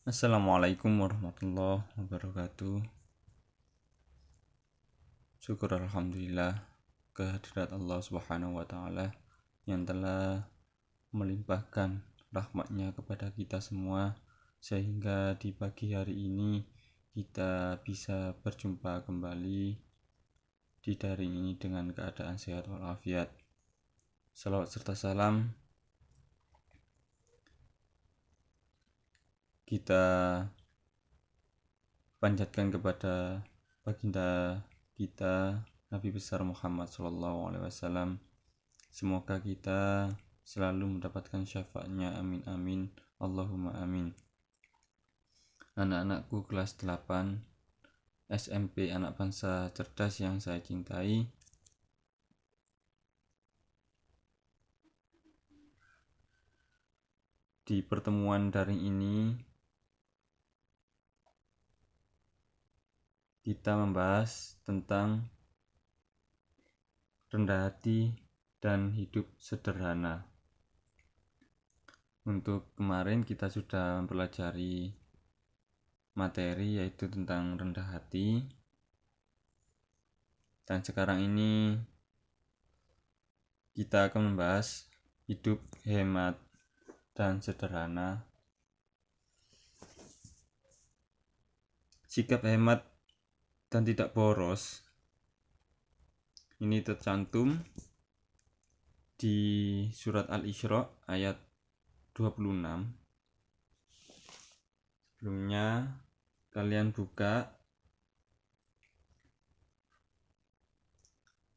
Assalamualaikum warahmatullahi wabarakatuh. Syukur alhamdulillah kehadirat Allah Subhanahu wa taala yang telah melimpahkan rahmatnya kepada kita semua sehingga di pagi hari ini kita bisa berjumpa kembali di daring ini dengan keadaan sehat walafiat. Salawat serta salam kita panjatkan kepada baginda kita Nabi besar Muhammad SAW. Semoga kita selalu mendapatkan syafaatnya, amin amin, Allahumma amin. Anak-anakku kelas 8 SMP Anak Bangsa Cerdas yang saya cintai, di pertemuan daring ini kita membahas tentang rendah hati dan hidup sederhana. Untuk kemarin kita sudah mempelajari materi yaitu tentang rendah hati, dan sekarang ini kita akan membahas hidup hemat dan sederhana. Sikap hemat dan tidak boros ini tercantum di surat Al-Isra ayat 26. Sebelumnya kalian buka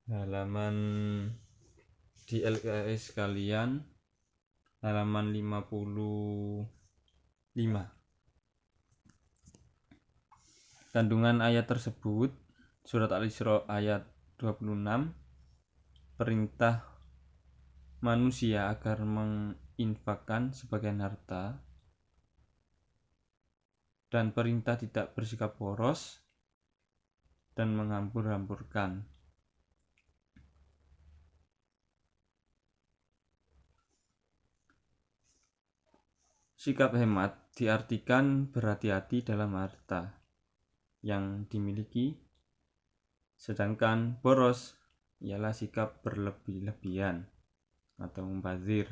halaman di LKS kalian, halaman 55. Kandungan ayat tersebut, surat Al-Isra ayat 26, perintah manusia agar menginfakkan sebagian harta dan perintah tidak bersikap boros dan menghambur-hamburkan. Sikap hemat diartikan berhati-hati dalam harta yang dimiliki, sedangkan boros ialah sikap berlebih-lebihan atau membazir.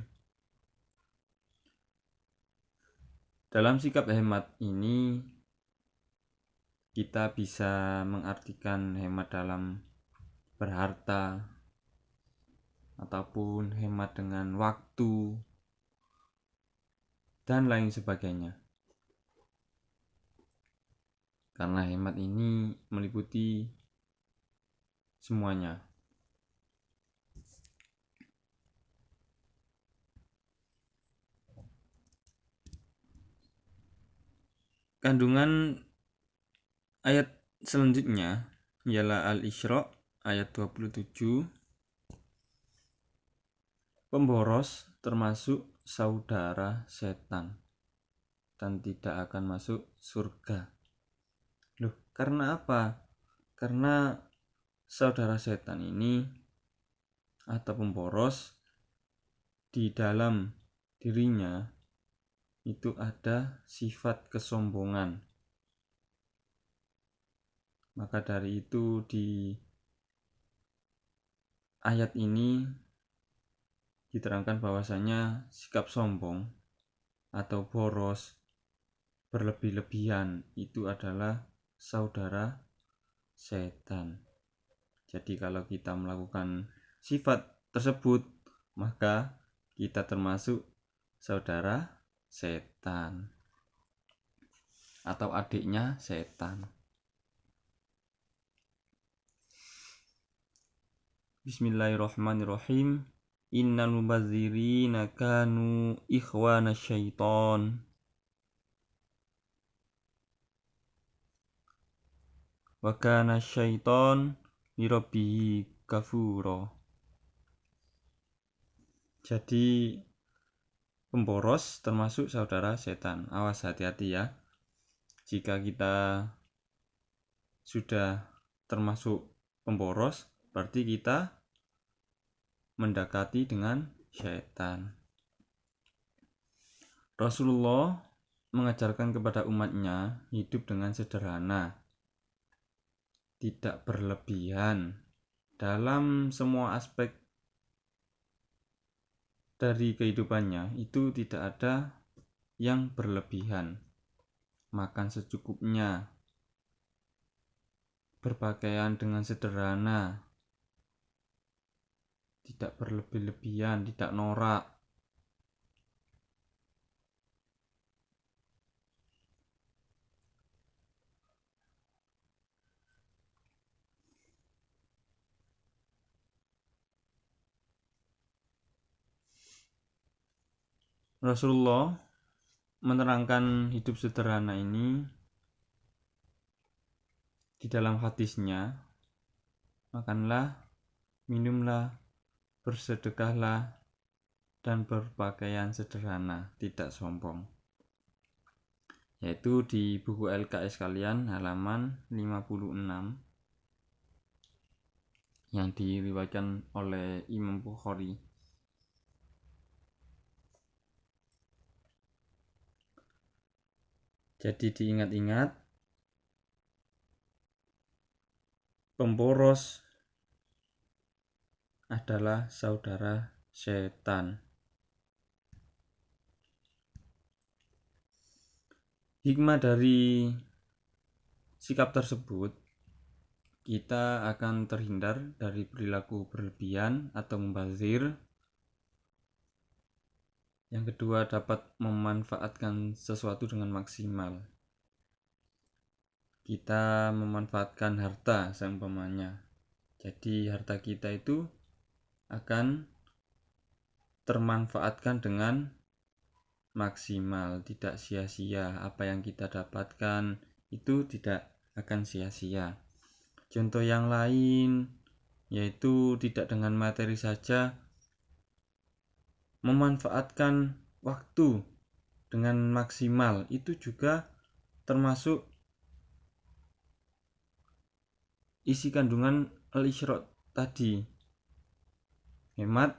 Dalam sikap hemat ini kita bisa mengartikan hemat dalam berharta ataupun hemat dengan waktu dan lain sebagainya. Karena hemat ini meliputi semuanya. Kandungan ayat selanjutnya ialah Al-Isra ayat 27. Pemboros termasuk saudara setan dan tidak akan masuk surga. Loh, karena apa? Karena saudara setan ini atau pemboros di dalam dirinya itu ada sifat kesombongan. Maka dari itu di ayat ini diterangkan bahwasanya sikap sombong atau boros berlebih-lebihan itu adalah saudara setan. Jadi kalau kita melakukan sifat tersebut, maka kita termasuk saudara setan atau adiknya setan. Bismillahirrahmanirrahim. Innal mubadzirina kanu ikhwana syaiton. Wa kana syaiton lirabbihi kafura. Jadi pemboros termasuk saudara setan. Awas, hati-hati ya. Jika kita sudah termasuk pemboros, berarti kita mendekati dengan syaitan. Rasulullah mengajarkan kepada umatnya hidup dengan sederhana, tidak berlebihan dalam semua aspek dari kehidupannya. Itu tidak ada yang berlebihan. Makan secukupnya, berpakaian dengan sederhana, tidak berlebih-lebihan, tidak norak. Rasulullah menerangkan hidup sederhana ini di dalam hadisnya, makanlah, minumlah, bersedekahlah, dan berpakaian sederhana, tidak sombong. Yaitu di buku LKS kalian halaman 56 yang diriwayatkan oleh Imam Bukhari. Jadi diingat-ingat, pemboros adalah saudara setan. Hikmah dari sikap tersebut, kita akan terhindar dari perilaku berlebihan atau mubazir. Yang kedua, dapat memanfaatkan sesuatu dengan maksimal. Kita memanfaatkan harta seumpamanya. Jadi harta kita itu akan termanfaatkan dengan maksimal, tidak sia-sia. Apa yang kita dapatkan itu tidak akan sia-sia. Contoh yang lain yaitu tidak dengan materi saja, memanfaatkan waktu dengan maksimal itu juga termasuk isi kandungan al-isyraq tadi. Hemat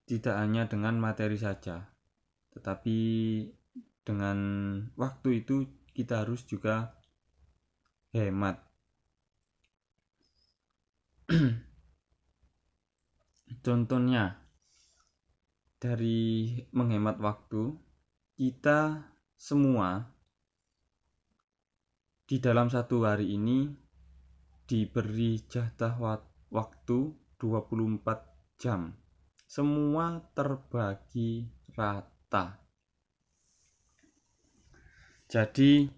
tidak hanya dengan materi saja, tetapi dengan waktu itu kita harus juga hemat. Contohnya dari menghemat waktu, kita semua di dalam satu hari ini diberi jatah waktu 24 jam. Semua terbagi rata. Jadi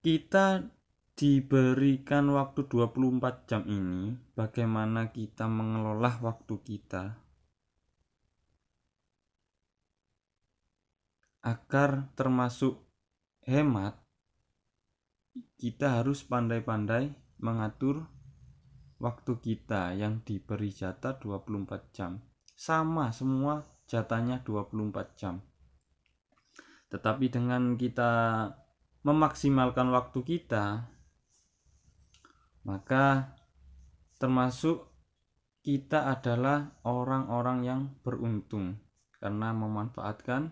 kita diberikan waktu 24 jam ini, bagaimana kita mengelola waktu kita agar termasuk hemat. Kita harus pandai-pandai mengatur waktu kita yang diberi jatah 24 jam. Sama semua jatahnya 24 jam. Tetapi dengan kita memaksimalkan waktu kita, maka termasuk kita adalah orang-orang yang beruntung karena memanfaatkan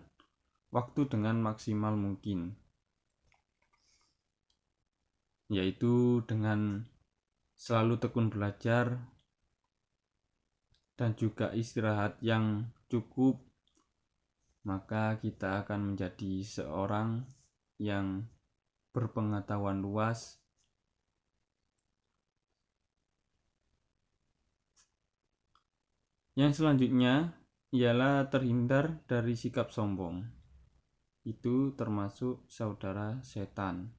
waktu dengan maksimal mungkin, yaitu dengan selalu tekun belajar dan juga istirahat yang cukup, maka kita akan menjadi seorang yang berpengetahuan luas. Yang selanjutnya ialah terhindar dari sikap sombong. Itu termasuk saudara setan.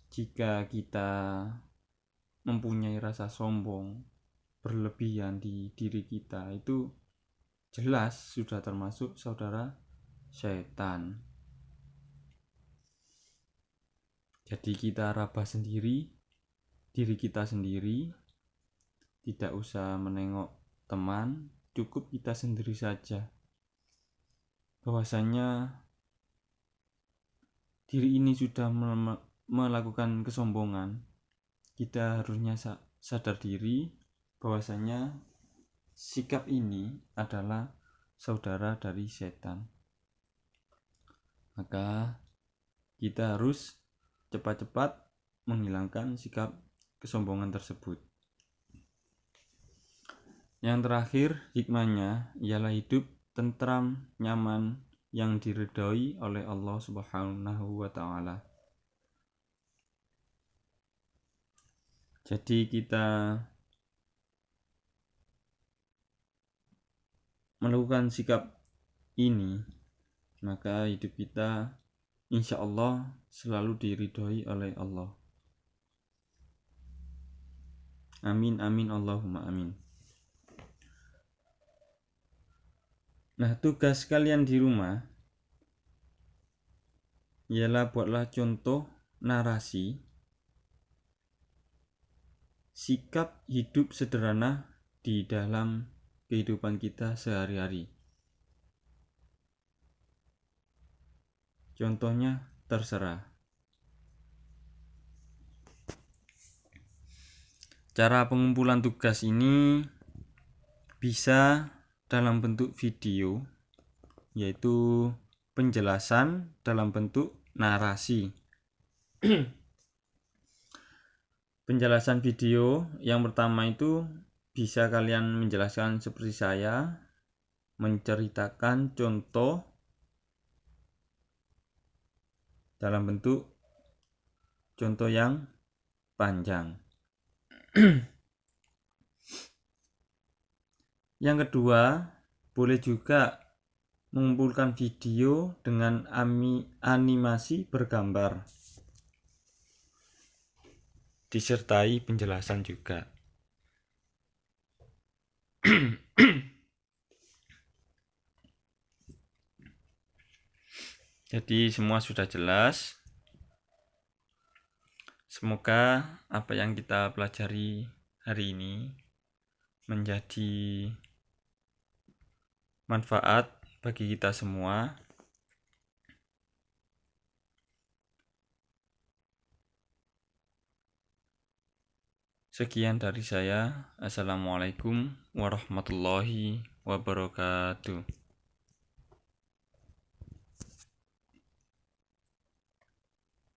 Jika kita mempunyai rasa sombong berlebihan di diri kita, itu jelas sudah termasuk saudara setan. Jadi kita raba sendiri diri kita sendiri, tidak usah menengok teman, cukup kita sendiri saja. Bahwasanya diri ini sudah melakukan kesombongan, kita harusnya sadar diri bahwasanya sikap ini adalah saudara dari setan. Maka kita harus cepat-cepat menghilangkan sikap kesombongan tersebut. Yang terakhir, hikmahnya ialah hidup tentram, nyaman, yang diridhoi oleh Allah Subhanahu wa Ta'ala. Jadi kita melakukan sikap ini, maka hidup kita insya Allah selalu diridhoi oleh Allah. Amin, amin, Allahumma amin. Nah, tugas kalian di rumah ialah buatlah contoh narasi sikap hidup sederhana di dalam kehidupan kita sehari-hari. Contohnya terserah. Cara pengumpulan tugas ini bisa dalam bentuk video, yaitu penjelasan dalam bentuk narasi. Penjelasan video yang pertama itu bisa kalian menjelaskan seperti saya, menceritakan contoh dalam bentuk contoh yang panjang. Yang kedua, boleh juga mengumpulkan video dengan animasi bergambar, disertai penjelasan juga. Jadi semua sudah jelas. Semoga apa yang kita pelajari hari ini menjadi manfaat bagi kita semua. Sekian dari saya. Assalamualaikum warahmatullahi wabarakatuh.